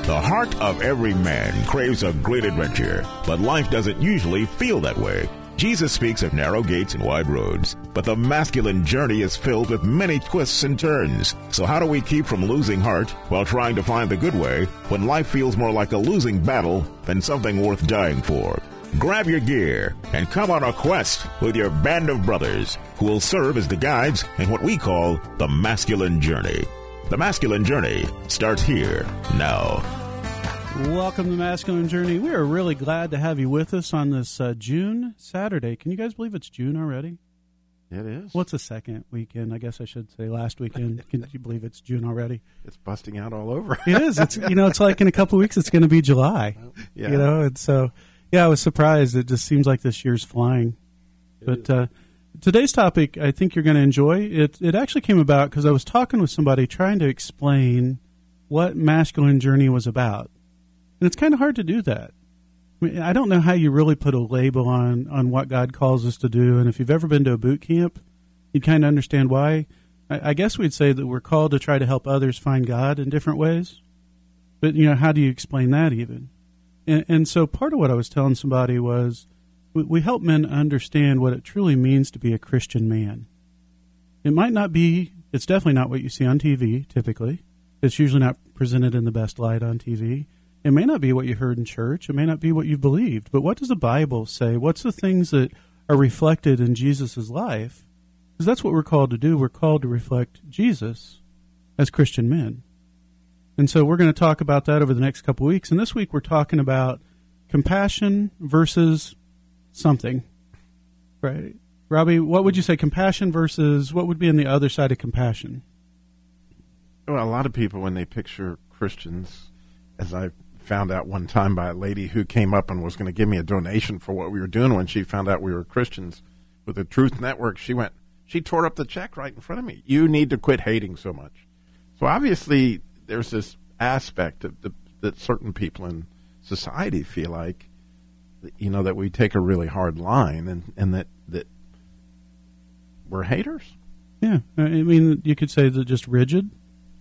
The heart of every man craves a great adventure, but life doesn't usually feel that way. Jesus speaks of narrow gates and wide roads, but the masculine journey is filled with many twists and turns. So how do we keep from losing heart while trying to find the good way when life feels more like a losing battle than something worth dying for? Grab your gear and come on a quest with your band of brothers who will serve as the guides in what we call the masculine journey. The masculine journey starts here now. Welcome to Masculine Journey. We are really glad to have you with us on this June Saturday. Can you guys believe it's June already? It is. What's the second weekend? I guess I should say last weekend. Can you believe it's June already? It's busting out all over. It is. It's it's like in a couple of weeks it's going to be July. Yeah. And so I was surprised. It just seems like this year's flying. But today's topic, I think you're going to enjoy. It actually came about because I was talking with somebody trying to explain what Masculine Journey was about. And it's kind of hard to do that. I mean, I don't know how you really put a label on what God calls us to do. And if you've ever been to a boot camp, you'd kind of understand why. I guess we'd say that we're called to try to help others find God in different ways. But, how do you explain that even? And so part of what I was telling somebody was we help men understand what it truly means to be a Christian man. It's definitely not what you see on TV, typically. It's usually not presented in the best light on TV. It may not be what you heard in church. It may not be what you believed. But what does the Bible say? What's the things that are reflected in Jesus' life? Because that's what we're called to do. We're called to reflect Jesus as Christian men. And so we're going to talk about that over the next couple weeks. And this week we're talking about compassion versus something. Right? Robbie, what would you say? Compassion versus what would be on the other side of compassion? Well, a lot of people, when they picture Christians, as I found out one time by a lady who came up and was going to give me a donation for what we were doing when she found out we were Christians with the Truth Network, she tore up the check right in front of me. You need to quit hating so much. So obviously there's this aspect that certain people in society feel like, that we take a really hard line and that we're haters. Yeah. I mean, you could say that just rigid.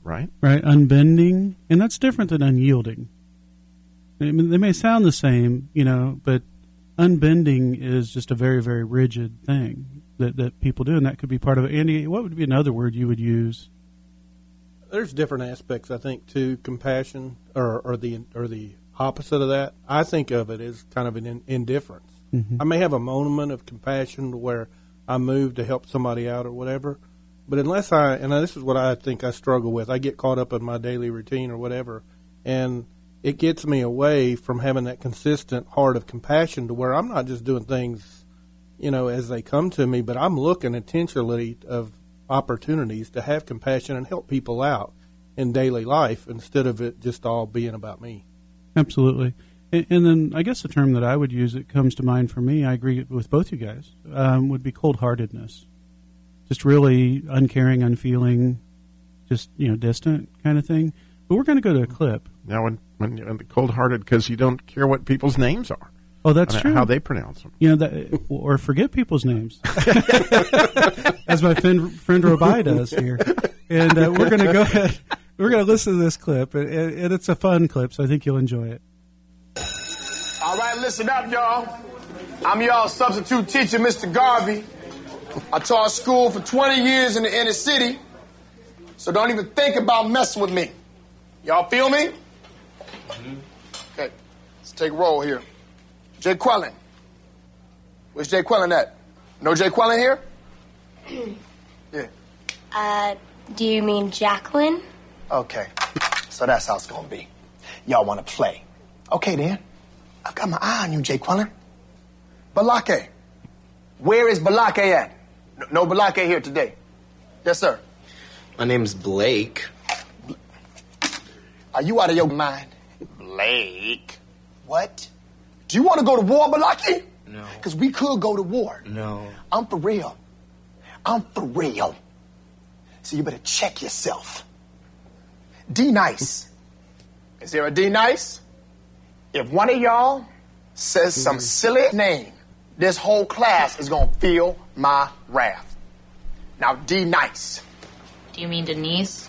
Right. Unbending. And that's different than unyielding. I mean, they may sound the same, but unbending is just a very, very rigid thing that people do, and that could be part of it. Andy, what would be another word you would use? There's different aspects, I think, to compassion or the opposite of that. I think of it as kind of an indifference. Mm-hmm. I may have a moment of compassion where I move to help somebody out or whatever, but unless this is what I think I struggle with, I get caught up in my daily routine or whatever, and it gets me away from having that consistent heart of compassion to where I'm not just doing things, as they come to me, but I'm looking intentionally of opportunities to have compassion and help people out in daily life instead of it just all being about me. Absolutely. And then I guess the term that I would use that comes to mind for me, I agree with both you guys, would be cold-heartedness. Just really uncaring, unfeeling, just, distant kind of thing. But we're going to go to a clip. Now, when you're cold-hearted because you don't care what people's names are. Oh, that's true. How they pronounce them. Or forget people's names. As my friend Robai does here. And we're going to go ahead. We're going to listen to this clip. And it's a fun clip, so I think you'll enjoy it. All right, listen up, y'all. I'm y'all substitute teacher, Mr. Garvey. I taught school for 20 years in the inner city, so don't even think about messing with me. Y'all feel me? Mm-hmm. Okay, let's take a roll here. Jay Quellen. Where's Jay Quellen at? No Jay Quellen here? Yeah. Do you mean Jacqueline? Okay, so that's how it's gonna be. Y'all wanna play. Okay then, I've got my eye on you, Jay Quellen. Balake. Where is Balake at? No Balake here today. Yes, sir. My name's Blake. Are you out of your mind? Blake. What? Do you want to go to war, Balake? No. Because we could go to war. No. I'm for real. So you better check yourself. D Nice. Is there a D Nice? If one of y'all says some silly name, this whole class is going to feel my wrath. Now, D Nice. Do you mean Denise?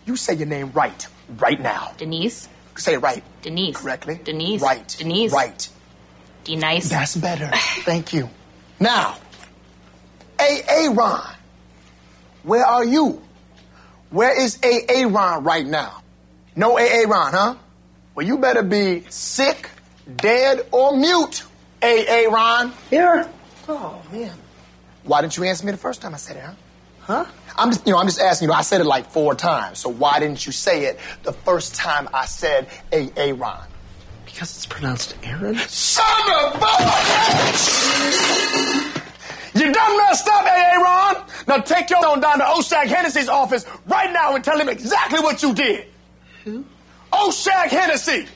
You say your name right now. Denise. Say it right. Denise. Correctly. Denise. Right. Denise. Right. Denise. That's better. Thank you. Now, Aaron, where are you? Where is Aaron right now? No Aaron, huh? Well, you better be sick, dead, or mute, Aaron. Here. Oh, man. Why didn't you answer me the first time I said it, huh? I'm just asking, I said it like 4 times, so why didn't you say it the first time I said Aaron? Because it's pronounced Aaron? Son of a bitch! You done messed up, Aaron! Now take your on down to Oshag Hennessy's office right now and tell him exactly what you did. Who? Oshag Hennessy!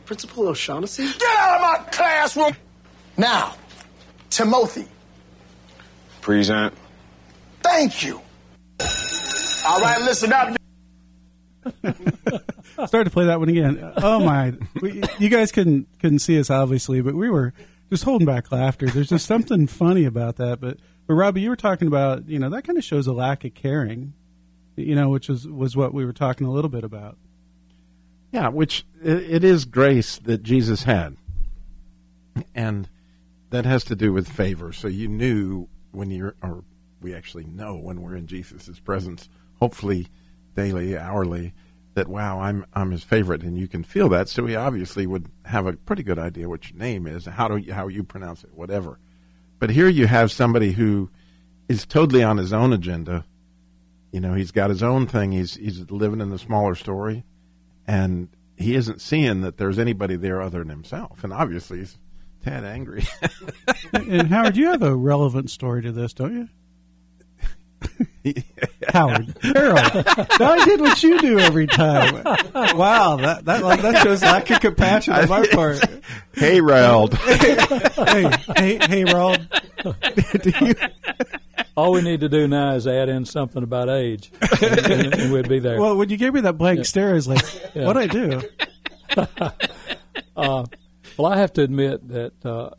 Principal O'Shaughnessy? Get out of my classroom! Now, Timothy. Present. Thank you. All right, listen up. Started to play that one again. Oh my! You guys couldn't see us obviously, but we were just holding back laughter. There's just something funny about that. But Robbie, you were talking about that kind of shows a lack of caring, which was what we were talking a little bit about. Yeah, which it is grace that Jesus had, and that has to do with favor. So you knew we actually know when we're in Jesus' presence, hopefully daily, hourly, that, wow, I'm his favorite, and you can feel that. So he obviously would have a pretty good idea what your name is, how you pronounce it, whatever. But here you have somebody who is totally on his own agenda. He's got his own thing. He's living in the smaller story, and he isn't seeing that there's anybody there other than himself. And obviously he's tad angry. And Howard, you have a relevant story to this, don't you? Howard, Harold, I did what you do every time. Wow, that shows lack of compassion on my part. Hey, Harold. hey, Harold. All we need to do now is add in something about age, and we'd be there. Well, when you gave me that blank stare, I was like, what'd I do? Well, I have to admit that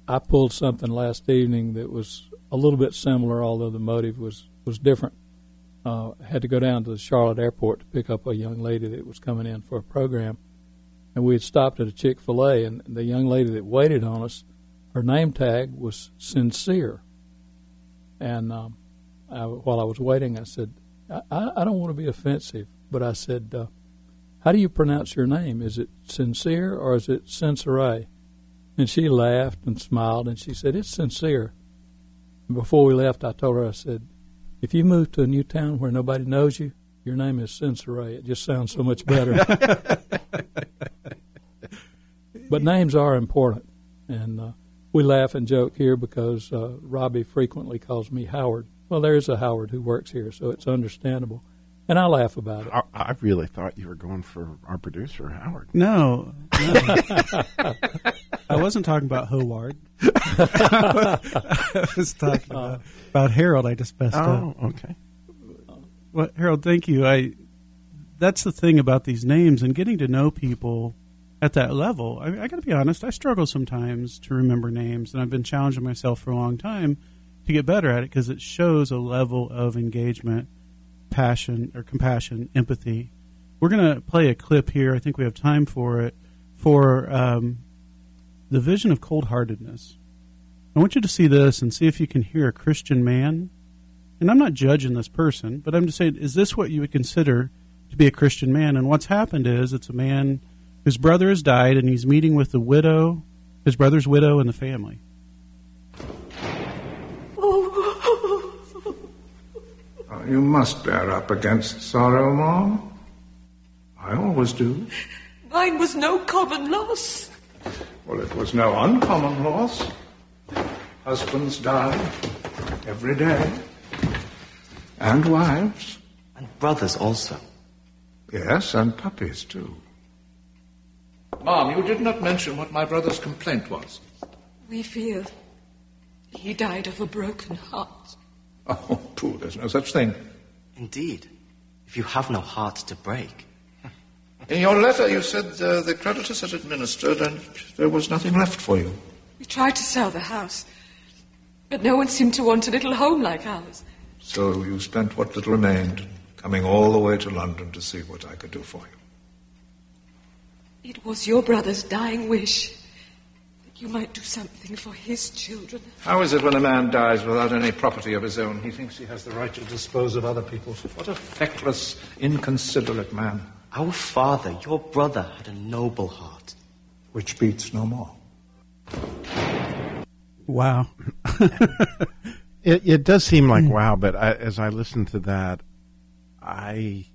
I pulled something last evening that was a little bit similar, although the motive was different. I had to go down to the Charlotte airport to pick up a young lady that was coming in for a program, and we had stopped at a Chick-fil-A, and the young lady that waited on us, her name tag was Sincere. And while I was waiting, I said, I don't want to be offensive, but I said, how do you pronounce your name? Is it Sincere or is it Sincere? And she laughed and smiled, and she said, it's Sincere. And before we left, I told her, I said, if you move to a new town where nobody knows you, your name is Sincere. It just sounds so much better. But names are important. And we laugh and joke here because Robbie frequently calls me Howard. Well, there is a Howard who works here, so it's understandable. And I laugh about it. I really thought you were going for our producer, Howard. No. I wasn't talking about Howard. I was talking about Harold. I just messed up. Oh, okay. Well, Harold, thank you. That's the thing about these names and getting to know people at that level. I got to be honest, I struggle sometimes to remember names, and I've been challenging myself for a long time to get better at it because it shows a level of engagement, passion or compassion, empathy. We're going to play a clip here. I think we have time for it, for the vision of cold-heartedness. I want you to see this and see if you can hear a Christian man. And I'm not judging this person, but I'm just saying, is this what you would consider to be a Christian man? And what's happened is it's a man whose brother has died, and he's meeting with the widow, his brother's widow, and the family. You must bear up against sorrow, Mom. I always do. Mine was no common loss. Well, it was no uncommon loss. Husbands die every day. And wives. And brothers also. Yes, and puppies, too. Mom, you did not mention what my brother's complaint was. We fear he died of a broken heart. Oh, pooh, there's no such thing. Indeed. If you have no heart to break. In your letter, you said the creditors had administered and there was nothing left for you. We tried to sell the house, but no one seemed to want a little home like ours. So you spent what little remained coming all the way to London to see what I could do for you. It was your brother's dying wish that you might do something for his children. How is it when a man dies without any property of his own, he thinks he has the right to dispose of other people's? What a feckless, inconsiderate man. Our father, your brother, had a noble heart. Which beats no more. Wow. It does seem like wow, but as I listen to that, I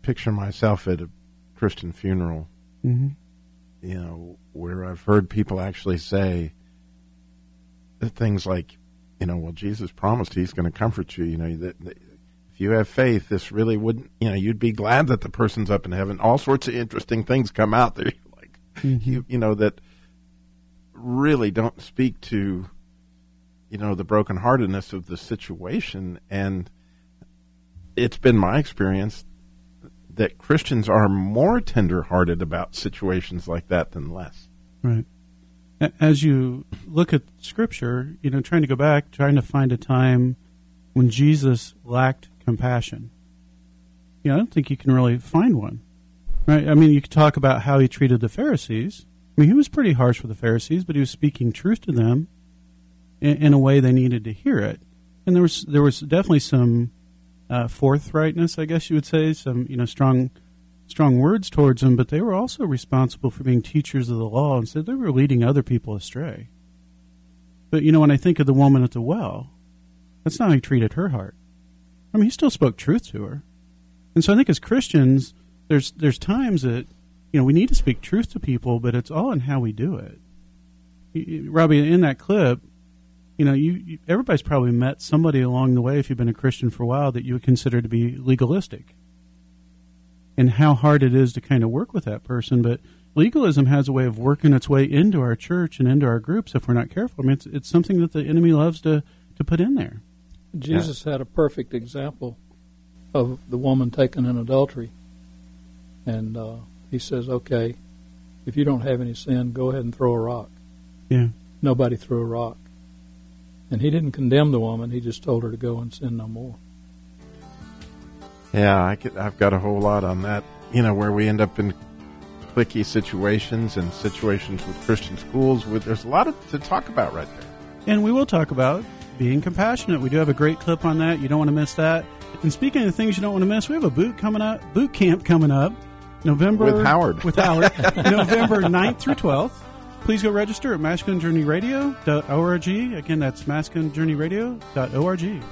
picture myself at a Christian funeral, mm-hmm. Where I've heard people actually say things like, well, Jesus promised he's going to comfort you, that if you have faith, this really wouldn't, you'd be glad that the person's up in heaven. All sorts of interesting things come out there, like, mm-hmm. That really don't speak to, the brokenheartedness of the situation. And it's been my experience that Christians are more tender-hearted about situations like that than less. Right. As you look at Scripture, trying to go back, trying to find a time when Jesus lacked compassion. I don't think you can really find one. Right? I mean, you could talk about how he treated the Pharisees. I mean, he was pretty harsh with the Pharisees, but he was speaking truth to them in a way they needed to hear it. And there was definitely some forthrightness, I guess you would say, some strong words towards them, but they were also responsible for being teachers of the law, and so they were leading other people astray. But when I think of the woman at the well, that's not how he treated her heart. I mean, he still spoke truth to her. And so I think as Christians, there's times that we need to speak truth to people, but it's all in how we do it. Robbie, in that clip, everybody's probably met somebody along the way, if you've been a Christian for a while, that you would consider to be legalistic, and how hard it is to kind of work with that person. But legalism has a way of working its way into our church and into our groups if we're not careful. I mean, it's something that the enemy loves to put in there. Jesus had a perfect example of the woman taken in adultery. And he says, okay, if you don't have any sin, go ahead and throw a rock. Yeah. Nobody threw a rock. And he didn't condemn the woman. He just told her to go and sin no more. Yeah, I've got a whole lot on that, where we end up in cliquey situations and situations with Christian schools. There's a lot to talk about right there. And we will talk about being compassionate. We do have a great clip on that. You don't want to miss that. And speaking of things you don't want to miss, we have a boot camp coming up. November with Howard. November 9th through 12th. Please go register at masculinejourneyradio.org. Again, that's masculinejourneyradio.org.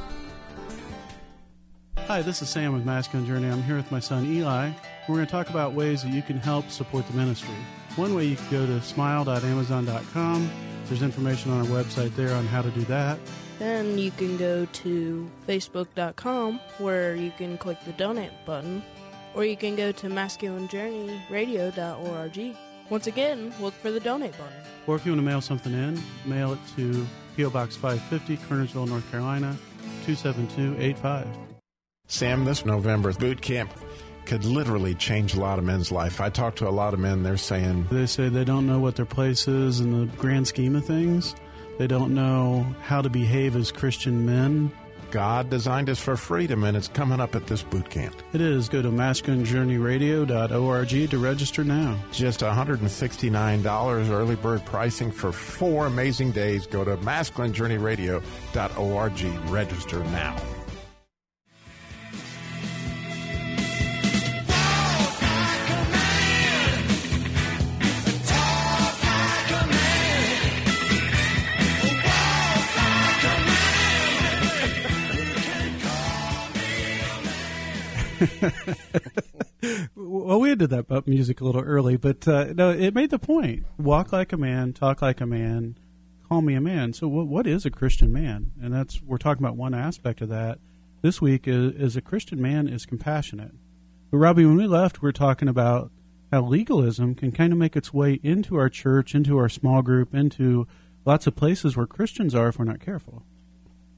Hi, this is Sam with Masculine Journey. I'm here with my son Eli. We're going to talk about ways that you can help support the ministry. One way, you can go to smile.amazon.com. There's information on our website there on how to do that. Then you can go to facebook.com, where you can click the donate button, or you can go to masculinejourneyradio.org. Once again, look for the donate button. Or if you want to mail something in, mail it to P.O. Box 550, Kernersville, North Carolina, 27285. Sam, this November boot camp could literally change a lot of men's life. I talked to a lot of men. They say they don't know what their place is in the grand scheme of things. They don't know how to behave as Christian men. God designed us for freedom, and it's coming up at this boot camp. It is. Go to masculinejourneyradio.org to register now. Just $169 early bird pricing for 4 amazing days. Go to masculinejourneyradio.org. Register now. Well, we did that music a little early, but no, it made the point. Walk like a man, talk like a man, call me a man. So what is a Christian man? And we're talking about one aspect of that. This week is a Christian man is compassionate. But Robbie, when we left, we were talking about how legalism can kind of make its way into our church, into our small group, into lots of places where Christians are if we're not careful.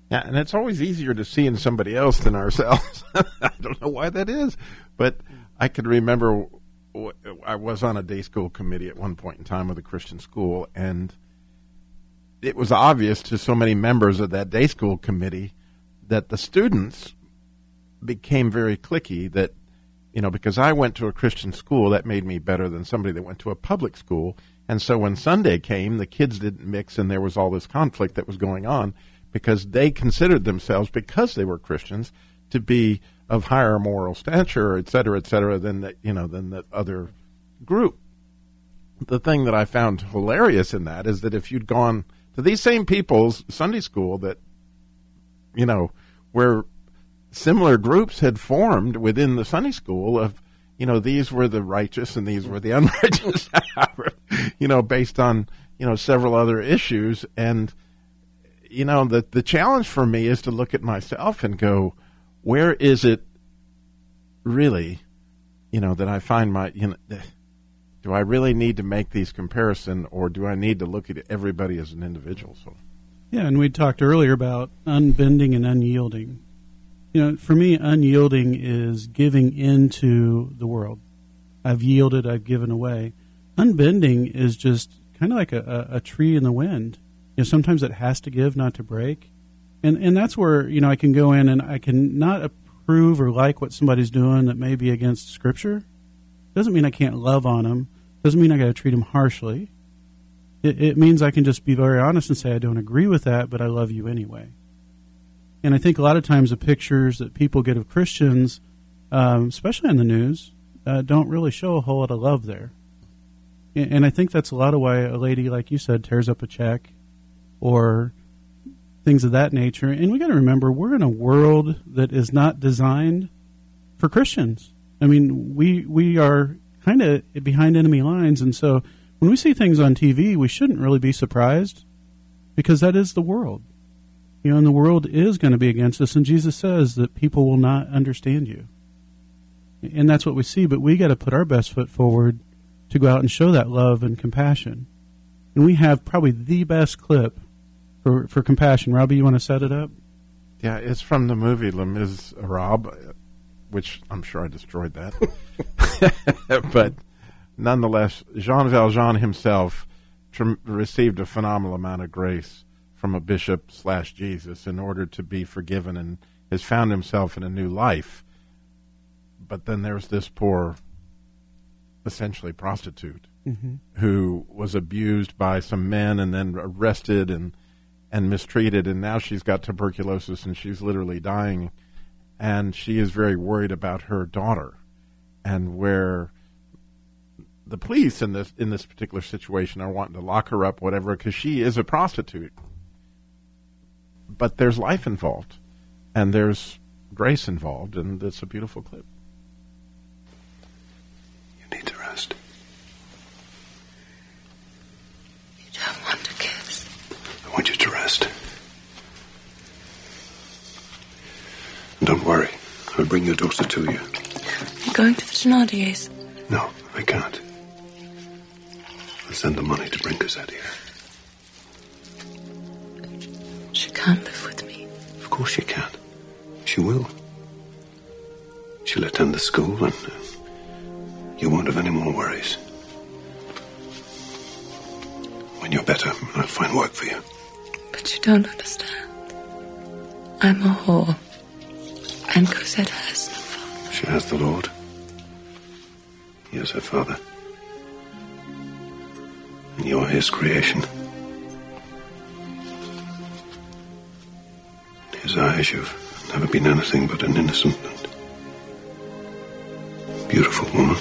Yeah, and it's always easier to see in somebody else than ourselves. I don't know why that is, but I can remember I was on a day school committee at one point in time with a Christian school, and it was obvious to so many members of that day school committee that the students became very cliquey that, because I went to a Christian school, that made me better than somebody that went to a public school. And so when Sunday came, the kids didn't mix, and there was all this conflict that was going on because they considered themselves, because they were Christians, to be of higher moral stature, et cetera, than the other group. The thing that I found hilarious in that is that if you'd gone to these same people's Sunday school that, where similar groups had formed within the Sunday school of, these were the righteous and these were the unrighteous, based on, several other issues. And, the challenge for me is to look at myself and go, where is it really, that I find do I really need to make these comparisons, or do I need to look at everybody as an individual? So, yeah, and we talked earlier about unbending and unyielding. For me, unyielding is giving into the world. I've yielded, I've given away. Unbending is just kind of like a tree in the wind. Sometimes it has to give, not to break. And that's where, I can go in and I can not approve or like what somebody's doing that may be against Scripture. Doesn't mean I can't love on them. Doesn't mean I got to treat them harshly. It means I can just be very honest and say I don't agree with that, but I love you anyway. And I think a lot of times the pictures that people get of Christians, especially in the news, don't really show a whole lot of love there. And I think that's a lot of why a lady, like you said, tears up a check or things of that nature. And we got to remember, we're in a world that is not designed for Christians. I mean, we are kind of behind enemy lines, and so when we see things on TV, we shouldn't really be surprised, because that is the world. And the world is going to be against us, and Jesus says that people will not understand you. And that's what we see, but we got to put our best foot forward to go out and show that love and compassion. And we have probably the best clip for compassion. Robbie, you want to set it up? Yeah, it's from the movie Les Miserables, which I'm sure I destroyed that. But nonetheless, Jean Valjean himself received a phenomenal amount of grace from a bishop/Jesus in order to be forgiven, and has found himself in a new life. But then there's this poor, essentially prostitute, who was abused by some men and then arrested and mistreated, and now she's got tuberculosis and she's literally dying. And she is very worried about her daughter, and where the police in this particular situation are wanting to lock her up, whatever, because she is a prostitute. But there's life involved, and there's grace involved, and it's a beautiful clip. You need to rest. You don't want to kiss. I want you to rest. Don't worry. I'll bring your daughter to you. You're going to the Thénardiers? No, I can't. I'll send the money to bring Cosette here. She can't live with me. Of course she can. She will. She'll attend the school, and you won't have any more worries. When you're better, I'll find work for you. But you don't understand. I'm a whore. And Cosette has no father. She has the Lord. He is her father. And you are his creation. In his eyes, you've never been anything but an innocent and beautiful woman.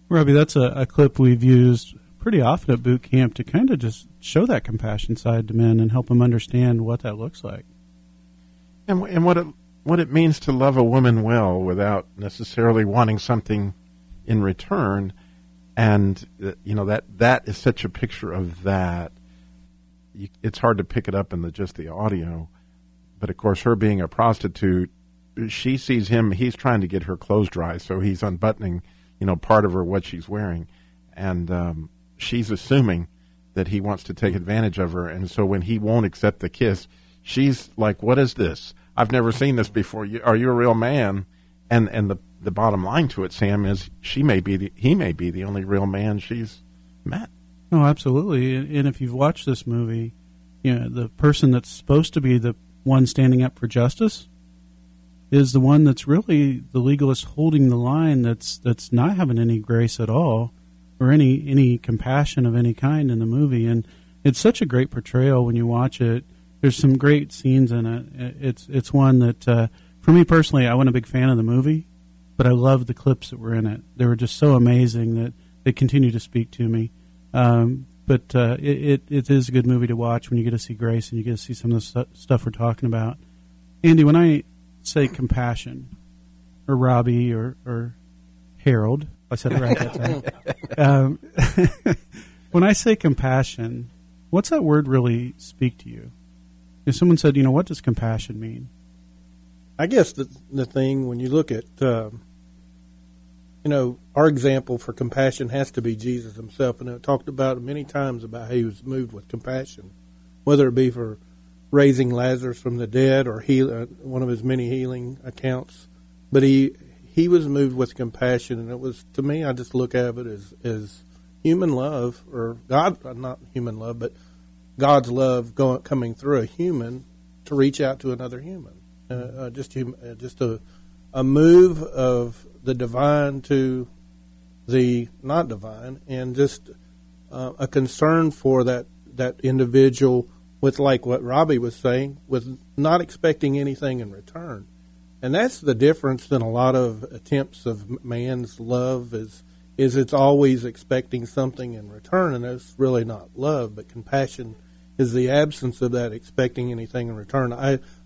Robbie, that's a clip we've used pretty often at boot camp to kind of just show that compassion side to men and help them understand what that looks like. And what it means to love a woman well without necessarily wanting something in return. And, that is such a picture of that. It's hard to pick it up in just the audio. But, of course, her being a prostitute, she sees him, he's trying to get her clothes dry, so he's unbuttoning part of her, what she's wearing. And she's assuming that he wants to take advantage of her. And so when he won't accept the kiss, she's like, what is this? I've never seen this before. Are you a real man? And the bottom line to it, Sam, is he may be the only real man she's met. Oh, absolutely. And if you've watched this movie, the person that's supposed to be the one standing up for justice is the one that's really the legalist holding the line, that's not having any grace at all or any compassion of any kind in the movie. And it's such a great portrayal when you watch it. There's some great scenes in it. It's one that, for me personally, I wasn't a big fan of the movie, but I loved the clips that were in it. They were just so amazing that they continue to speak to me. But it is a good movie to watch when you get to see Grace and you get to see some of the stuff we're talking about. Andy, when I say compassion, or Robbie, or Harold, I said it right that time. When I say compassion, what's that word really speak to you? If someone said, what does compassion mean? I guess the thing, when you look at, our example for compassion has to be Jesus himself. And I talked about many times about how he was moved with compassion, whether it be for raising Lazarus from the dead or one of his many healing accounts. But he was moved with compassion, and it was, to me, I just look at it as human love, or God, not human love, but God's love coming through a human to reach out to another human. Just a move of the divine to the not divine, and just a concern for that individual, with, like what Robbie was saying, with not expecting anything in return. And that's the difference in a lot of attempts of man's love, is it's always expecting something in return, and that's really not love. But compassion is the absence of that expecting anything in return.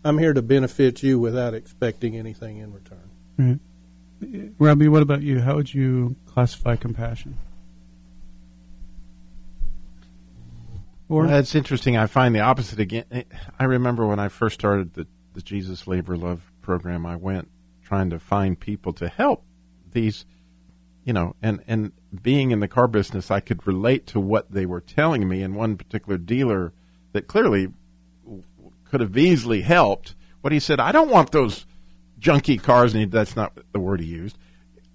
I'm here to benefit you without expecting anything in return. Right. Robbie, what about you? How would you classify compassion? Well, it's interesting. I find the opposite again. I remember when I first started the Jesus Labor Love program, I went trying to find people to help these, and being in the car business, I could relate to what they were telling me. And one particular dealer that clearly could have easily helped, what he said, I don't want those junky cars, and that's not the word he used.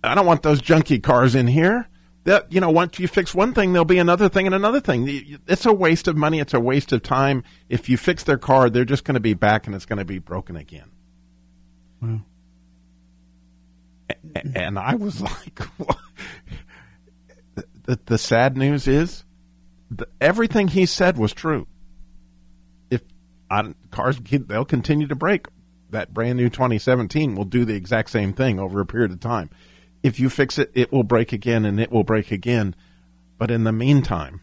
I don't want those junky cars in here. That, once you fix one thing, there'll be another thing and another thing. It's a waste of money. It's a waste of time. If you fix their car, they're just going to be back and it's going to be broken again. Wow. And I was like, what? The sad news is everything he said was true. If cars, they'll continue to break. That brand new 2017 will do the exact same thing over a period of time. If you fix it, it will break again, and it will break again. But in the meantime,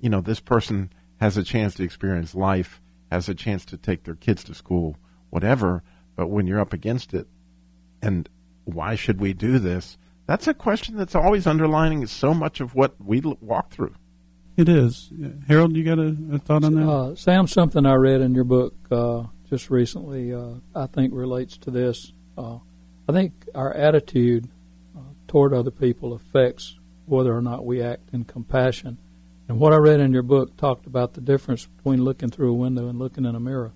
this person has a chance to experience life, has a chance to take their kids to school, whatever. But when you're up against it, and why should we do this? That's a question that's always underlining so much of what we walk through. It is. Harold, you got a thought on that? Sam, something I read in your book just recently, I think relates to this. I think our attitude toward other people affects whether or not we act in compassion. And what I read in your book talked about the difference between looking through a window and looking in a mirror.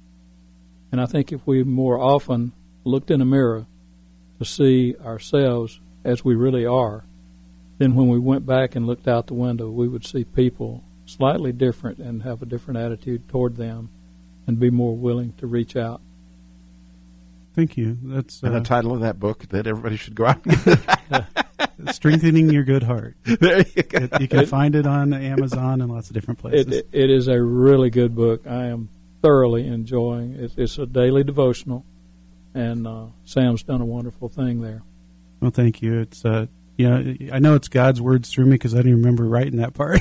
And I think if we more often looked in a mirror to see ourselves as we really are, then when we went back and looked out the window, we would see people slightly different and have a different attitude toward them and be more willing to reach out. Thank you. That's and the title of that book that everybody should go out and get. Strengthening Your Good Heart. There you go. You can find it on Amazon and lots of different places. It is a really good book. I am thoroughly enjoying it. It's a daily devotional, and Sam's done a wonderful thing there. Well, thank you. It's I know it's God's words through me because I didn't remember writing that part.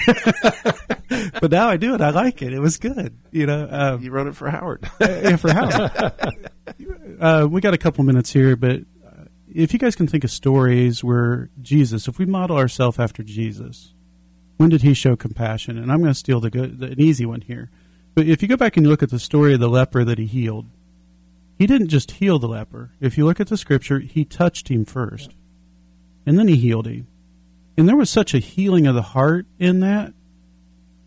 But now I do it. I like it. It was good. You wrote it for Howard. Yeah, for Howard. We got a couple minutes here, but if you guys can think of stories where Jesus, if we model ourselves after Jesus, when did he show compassion? And I'm going to steal an easy one here. But if you go back and you look at the story of the leper that he healed, he didn't just heal the leper. If you look at the scripture, he touched him first, and then he healed him. And there was such a healing of the heart in that,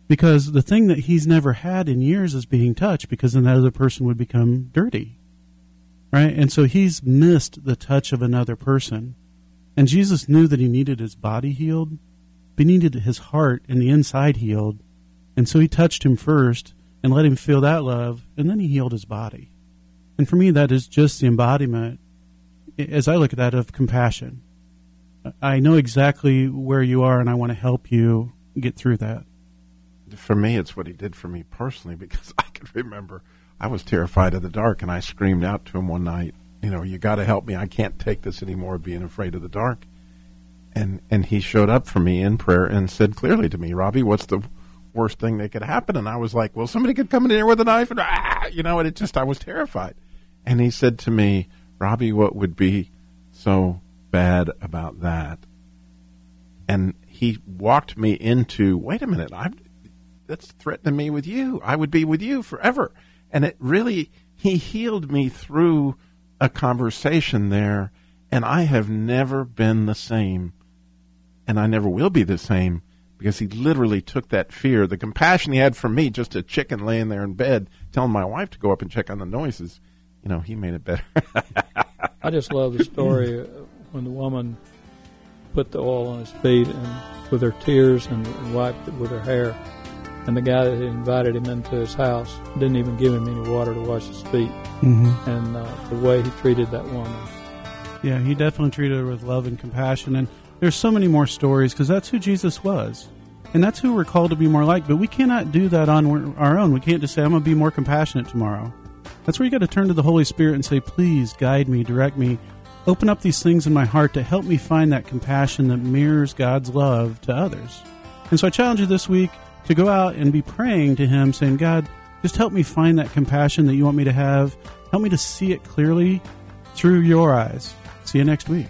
because the thing that he's never had in years is being touched, because then that other person would become dirty. right? And so he's missed the touch of another person. And Jesus knew that he needed his body healed, but he needed his heart and the inside healed. And so he touched him first and let him feel that love, and then he healed his body. And for me, that is just the embodiment, as I look at that, of compassion. I know exactly where you are, and I want to help you get through that. For me, it's what he did for me personally, because I can remember I was terrified of the dark, and I screamed out to him one night, you got to help me. I can't take this anymore, being afraid of the dark. And he showed up for me in prayer and said clearly to me, Robbie, what's the worst thing that could happen? And I was like, well, somebody could come in here with a knife, and and I was terrified. And he said to me, Robbie, what would be so bad about that? And he walked me into, wait a minute, that's threatening me with you. I would be with you forever. And it really, he healed me through a conversation there, and I have never been the same, and I never will be the same, because he literally took that fear, the compassion he had for me, just a chicken laying there in bed, telling my wife to go up and check on the noises. He made it better. I just love the story when the woman put the oil on his feet and with her tears and wiped it with her hair. And the guy that had invited him into his house didn't even give him any water to wash his feet. Mm-hmm. And the way he treated that woman. Yeah, he definitely treated her with love and compassion. And there's so many more stories, because that's who Jesus was. And that's who we're called to be more like. But we cannot do that on our own. We can't just say, I'm going to be more compassionate tomorrow. That's where you got to turn to the Holy Spirit and say, please guide me, direct me, open up these things in my heart to help me find that compassion that mirrors God's love to others. And so I challenge you this week to go out and be praying to him, saying, God, just help me find that compassion that you want me to have. Help me to see it clearly through your eyes. See you next week.